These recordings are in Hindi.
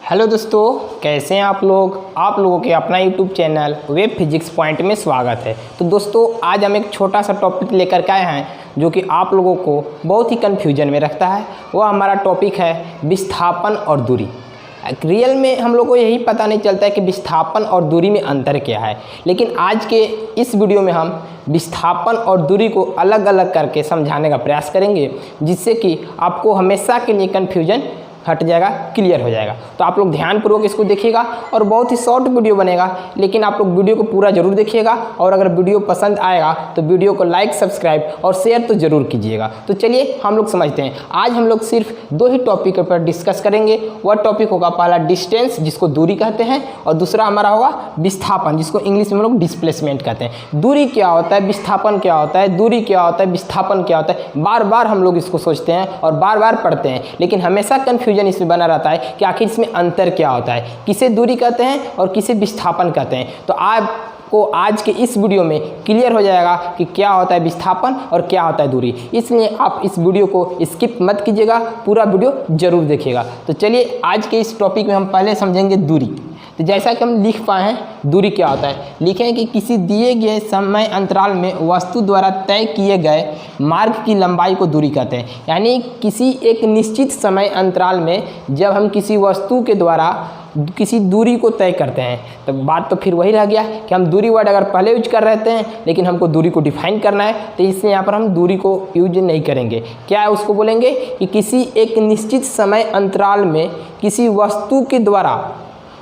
हेलो दोस्तों, कैसे हैं आप लोगों के अपना YouTube channel web physics point में स्वागत है। तो दोस्तों, आज हम एक छोटा सा टॉपिक लेकर के आए हैं जो कि आप लोगों को बहुत ही कन्फ्यूजन में रखता है। वह हमारा टॉपिक है विस्थापन और दूरी। रियल में हम लोग को यही पता नहीं चलता है कि विस्थापन और दूरी में अंतर क्या है, लेकिन आज के इस वीडियो में हम विस्थापन और दूरी को अलग अलग करके समझाने का प्रयास करेंगे, जिससे कि आपको हमेशा के लिए कन्फ्यूजन हट जाएगा, क्लियर हो जाएगा। तो आप लोग ध्यानपूर्वक इसको देखिएगा और बहुत ही शॉर्ट वीडियो बनेगा, लेकिन आप लोग वीडियो को पूरा जरूर देखिएगा। और अगर वीडियो पसंद आएगा तो वीडियो को लाइक, सब्सक्राइब और शेयर तो जरूर कीजिएगा। तो चलिए हम लोग समझते हैं। आज हम लोग सिर्फ दो ही टॉपिक पर डिस्कस करेंगे। वह टॉपिक होगा पहला डिस्टेंस, जिसको दूरी कहते हैं, और दूसरा हमारा होगा विस्थापन, जिसको इंग्लिश में हम लोग डिस्प्लेसमेंट कहते हैं। दूरी क्या होता है, विस्थापन क्या होता है, दूरी क्या होता है, विस्थापन क्या होता है, बार बार हम लोग इसको सोचते हैं और बार बार पढ़ते हैं, लेकिन हमेशा कन्फ्यूजन इसमें बना रहता है कि आखिर इसमें अंतर क्या होता है, किसे दूरी कहते हैं और किसे विस्थापन कहते हैं। तो आपको आज के इस वीडियो में क्लियर हो जाएगा कि क्या होता है विस्थापन और क्या होता है दूरी। इसलिए आप इस वीडियो को स्किप मत कीजिएगा, पूरा वीडियो जरूर देखिएगा। तो चलिए आज के इस टॉपिक में हम पहले समझेंगे दूरी। तो जैसा कि हम लिख पाए हैं, दूरी क्या होता है, लिखें कि किसी दिए गए समय अंतराल में वस्तु द्वारा तय किए गए मार्ग की लंबाई को दूरी कहते हैं। यानी किसी एक निश्चित समय अंतराल में जब हम किसी वस्तु के द्वारा किसी दूरी को तय करते हैं, तो बात तो फिर वही रह गया कि हम दूरी वर्ड अगर पहले यूज कर रहे हैं, लेकिन हमको दूरी को डिफाइन करना है, तो इसलिए यहाँ पर हम दूरी को यूज नहीं करेंगे। क्या है, उसको बोलेंगे कि किसी एक निश्चित समय अंतराल में किसी वस्तु के द्वारा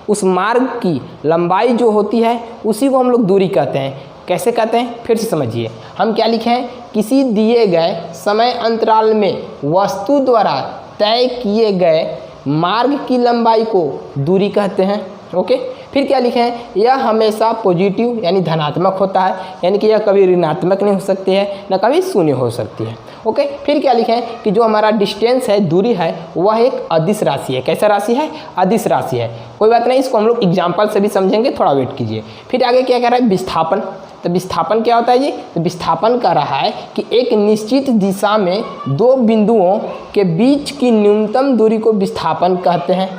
उस मार्ग की लंबाई जो होती है उसी को हम लोग दूरी कहते हैं। कैसे कहते हैं, फिर से समझिए। हम क्या लिखे हैं, किसी दिए गए समय अंतराल में वस्तु द्वारा तय किए गए मार्ग की लंबाई को दूरी कहते हैं। ओके, फिर क्या लिखे हैं, यह हमेशा पॉजिटिव यानी धनात्मक होता है, यानी कि यह कभी ऋणात्मक नहीं हो सकती है, न कभी शून्य हो सकती है। ओके, फिर क्या लिखे हैं कि जो हमारा डिस्टेंस है, दूरी है, वह एक अदिश राशि है। कैसा राशि है, अदिश राशि है। कोई बात नहीं, इसको हम लोग एग्जाम्पल से भी समझेंगे, थोड़ा वेट कीजिए। फिर आगे क्या कह रहा है, विस्थापन। तो विस्थापन क्या होता है जी, तो विस्थापन कह रहा है कि एक निश्चित दिशा में दो बिंदुओं के बीच की न्यूनतम दूरी को विस्थापन कहते हैं।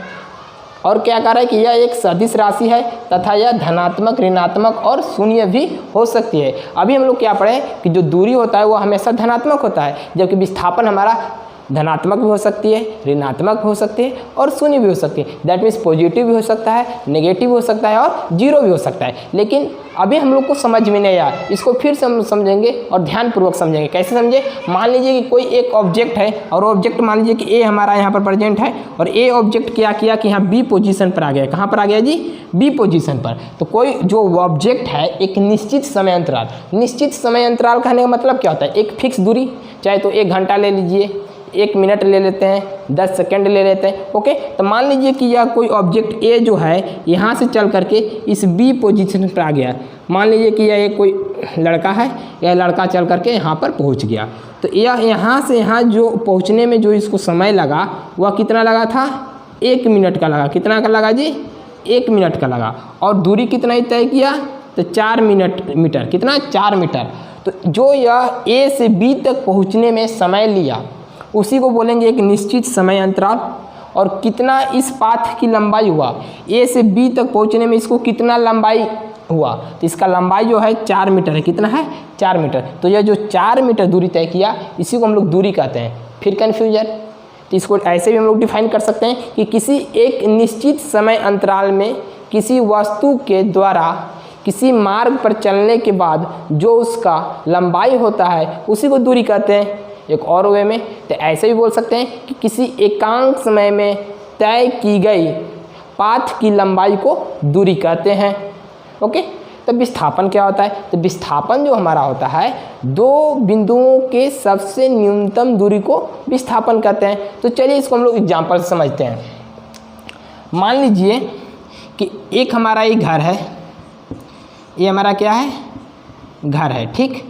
और क्या कह रहा है कि यह एक सदिश राशि है तथा यह धनात्मक, ऋणात्मक और शून्य भी हो सकती है। अभी हम लोग क्या पढ़े कि जो दूरी होता है वो हमेशा धनात्मक होता है, जबकि विस्थापन हमारा धनात्मक भी हो सकती है, ऋणात्मक हो सकती है और शून्य भी हो सकती है। दैट मीन्स पॉजिटिव भी हो सकता है, नेगेटिव भी हो सकता है और जीरो भी हो सकता है। लेकिन अभी हम लोग को समझ में नहीं आया, इसको फिर से हम समझेंगे और ध्यानपूर्वक समझेंगे। कैसे समझे, मान लीजिए कि कोई एक ऑब्जेक्ट है और ऑब्जेक्ट मान लीजिए कि ए हमारा यहाँ पर प्रेजेंट है, और ए ऑब्जेक्ट क्या किया कि यहाँ बी पोजीशन पर आ गया। कहाँ पर आ गया जी, बी पोजीशन पर। तो कोई जो ऑब्जेक्ट है एक निश्चित समय अंतराल, निश्चित समय अंतराल कहने का मतलब क्या होता है, एक फिक्स दूरी, चाहे तो 1 घंटा ले लीजिए, 1 मिनट ले लेते हैं, 10 सेकंड ले लेते हैं। ओके, तो मान लीजिए कि यह कोई ऑब्जेक्ट ए जो है यहाँ से चल करके इस बी पोजीशन पर आ गया। मान लीजिए कि यह एक कोई लड़का है, यह लड़का चल करके यहाँ पर पहुँच गया। तो यह यहाँ से यहाँ जो पहुँचने में जो इसको समय लगा वह कितना लगा था, 1 मिनट का लगा। कितना का लगा जी, 1 मिनट का लगा। और दूरी कितना ही तय किया, तो 4 मीटर। कितना, 4 मीटर। तो जो यह ए से बी तक पहुँचने में समय लिया उसी को बोलेंगे एक निश्चित समय अंतराल। और कितना इस पाथ की लंबाई हुआ, ए से बी तक पहुंचने में इसको कितना लंबाई हुआ, तो इसका लंबाई जो है 4 मीटर है। कितना है, 4 मीटर। तो यह जो 4 मीटर दूरी तय किया इसी को हम लोग दूरी कहते हैं। फिर कन्फ्यूजन, तो इसको ऐसे भी हम लोग डिफाइन कर सकते हैं कि किसी एक निश्चित समय अंतराल में किसी वस्तु के द्वारा किसी मार्ग पर चलने के बाद जो उसका लंबाई होता है उसी को दूरी कहते हैं। एक और वे में तो ऐसे भी बोल सकते हैं कि किसी एकांक समय में तय की गई पाथ की लंबाई को दूरी कहते हैं। ओके, तो विस्थापन क्या होता है, तो विस्थापन जो हमारा होता है दो बिंदुओं के सबसे न्यूनतम दूरी को विस्थापन कहते हैं। तो चलिए इसको हम लोग एग्जाम्पल से समझते हैं। मान लीजिए कि एक हमारा ये घर है, ये हमारा क्या है, घर है, ठीक।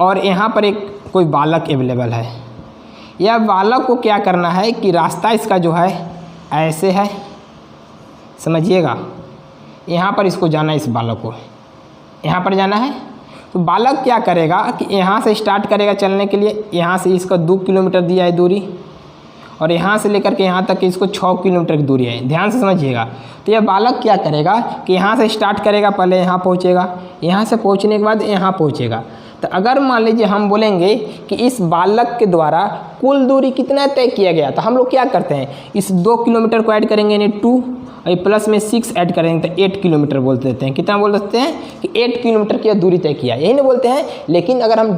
और यहाँ पर एक कोई बालक अवेलेबल है। यह बालक को क्या करना है कि रास्ता इसका जो है ऐसे है, समझिएगा। यहाँ पर इसको जाना है, इस बालक को यहाँ पर जाना है। तो बालक क्या करेगा कि यहाँ से स्टार्ट करेगा चलने के लिए, यहाँ से इसका 2 किलोमीटर दिया है दूरी, और यहाँ से लेकर के यहाँ तक इसको 6 किलोमीटर की दूरी है। ध्यान से समझिएगा। तो यह बालक क्या करेगा कि यहाँ से स्टार्ट करेगा, पहले यहाँ पहुँचेगा, यहाँ से पहुँचने के बाद यहाँ पहुँचेगा। तो अगर मान लीजिए हम बोलेंगे कि इस बालक के द्वारा कुल दूरी कितना तय किया गया, तो हम लोग क्या करते हैं, इस 2 किलोमीटर को ऐड करेंगे यानी 2 और प्लस में 6 ऐड करेंगे तो 8 किलोमीटर बोल देते हैं। कितना बोल सकते हैं कि 8 किलोमीटर की दूरी तय किया, यही नहीं बोलते हैं। लेकिन अगर हम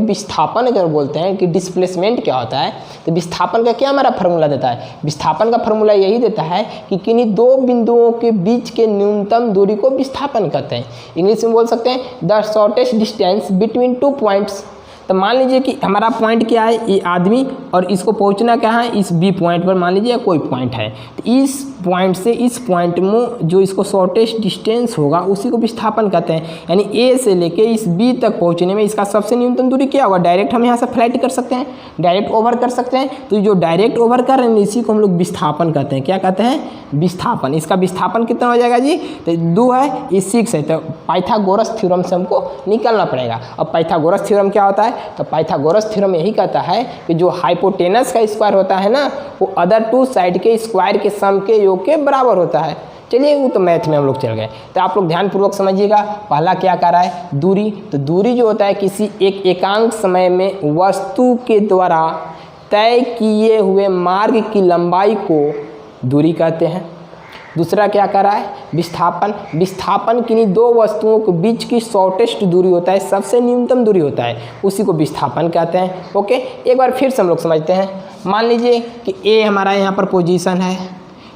विस्थापन अगर बोलते हैं कि डिस्प्लेसमेंट क्या होता है, तो विस्थापन का क्या हमारा फार्मूला देता है, विस्थापन का फार्मूला यही देता है कि किन्हीं दो बिंदुओं के बीच के न्यूनतम दूरी को विस्थापन कहते हैं। इंग्लिश में बोल सकते हैं the shortest distance between 2 points. तो मान लीजिए कि हमारा पॉइंट क्या है, ये आदमी, और इसको पहुंचना क्या है, इस बी पॉइंट पर मान लीजिए कोई पॉइंट है, तो इस पॉइंट से इस पॉइंट में जो इसको शॉर्टेस्ट डिस्टेंस होगा उसी को विस्थापन कहते हैं। यानी ए से लेके इस बी तक पहुंचने में इसका सबसे न्यूनतम दूरी क्या होगा, डायरेक्ट हम यहाँ से फ्लाइट कर सकते हैं, डायरेक्ट ओवर कर सकते हैं। तो जो डायरेक्ट ओवर कर रहे हैं इसी को हम लोग विस्थापन कहते हैं। क्या कहते हैं, विस्थापन। इसका विस्थापन कितना हो जाएगा जी, तो 2 है, ये 6 है, तो पाइथागोरस थ्योरम से हमको निकलना पड़ेगा। अब पाइथागोरस थ्योरम क्या होता है, तो पाइथागोरस थ्योरम यही कहता है कि जो हाइपोटेनस का स्क्वायर होता है ना, वो अदर 2 साइड के स्क्वायर के सम के योग के बराबर होता है। चलिए वो तो मैथ में हम लोग चल गए। तो आप लोग ध्यानपूर्वक समझिएगा। पहला क्या कर रहा है, दूरी। तो दूरी जो होता है किसी एक एकांक समय में वस्तु के द्वारा तय किए हुए मार्ग की लंबाई को दूरी कहते हैं। दूसरा क्या कर रहा है, विस्थापन। विस्थापन किन्हीं दो वस्तुओं के बीच की शॉर्टेस्ट दूरी होता है, सबसे न्यूनतम दूरी होता है, उसी को विस्थापन कहते हैं। ओके, एक बार फिर से हम लोग समझते हैं। मान लीजिए कि ए हमारा यहाँ पर पोजीशन है,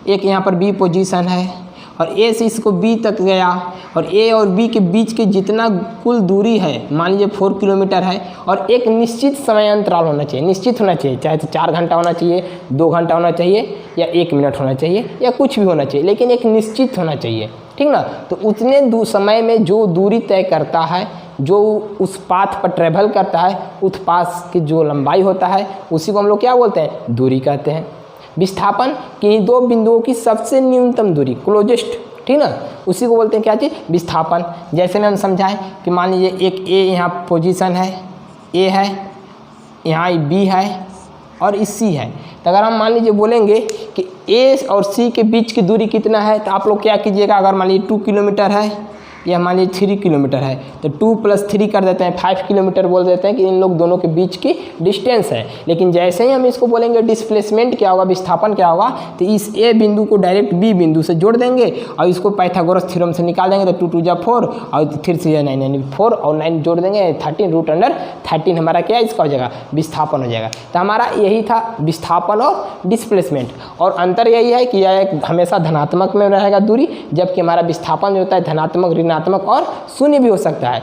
एक यहाँ पर बी पोजीशन है, और ए से इसको बी तक गया, और ए और बी के बीच के जितना कुल दूरी है मान लीजिए 4 किलोमीटर है, और एक निश्चित समय अंतराल होना चाहिए, निश्चित होना चाहिए, चाहे तो 4 घंटा होना चाहिए, 2 घंटा होना चाहिए, या 1 मिनट होना चाहिए, या कुछ भी होना चाहिए, लेकिन एक निश्चित होना चाहिए, ठीक ना। तो उतने समय में जो दूरी तय करता है, जो उस पाथ पर ट्रेवल करता है, उस पाथ की जो लंबाई होता है, उसी को हम लोग क्या बोलते हैं, दूरी कहते हैं। विस्थापन किन्हीं दो बिंदुओं की सबसे न्यूनतम दूरी, क्लोजेस्ट, ठीक ना, उसी को बोलते हैं क्या चीज़, विस्थापन। जैसे में हम समझाएं कि मान लीजिए एक ए यहाँ पोजीशन है, ए है, यहाँ बी है, और इस सी है। तो अगर हम मान लीजिए बोलेंगे कि ए और सी के बीच की दूरी कितना है, तो आप लोग क्या कीजिएगा, अगर मान लीजिए 2 किलोमीटर है, या मान लीजिए 3 किलोमीटर है, तो 2 + 3 कर देते हैं, 5 किलोमीटर बोल देते हैं कि इन लोग दोनों के बीच की डिस्टेंस है। लेकिन जैसे ही हम इसको बोलेंगे डिस्प्लेसमेंट क्या होगा, विस्थापन क्या होगा, तो इस ए बिंदु को डायरेक्ट बी बिंदु से जोड़ देंगे, और इसको पाइथागोरस थ्योरम से निकाल देंगे। तो 2 × 2 = 4, और 3 × 3 = 9, यानी 4 और 9 जोड़ देंगे 13, √13 हमारा क्या है, इसका हो जाएगा, विस्थापन हो जाएगा। तो हमारा यही था विस्थापन और डिस्प्लेसमेंट। और अंतर यही है कि यह एक हमेशा धनात्मक में रहेगा दूरी, जबकि हमारा विस्थापन जो होता है धनात्मक, ऋणात्मक और शून्य भी हो सकता है।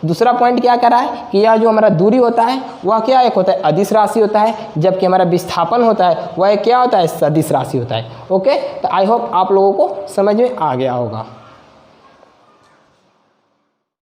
दूसरा पॉइंट क्या कर रहा है कि यह जो हमारा दूरी होता है वह क्या एक होता है, अदिश राशि होता है, जबकि हमारा विस्थापन होता है वह क्या होता है, सदिश राशि होता है। ओके, तो आई होप आप लोगों को समझ में आ गया होगा।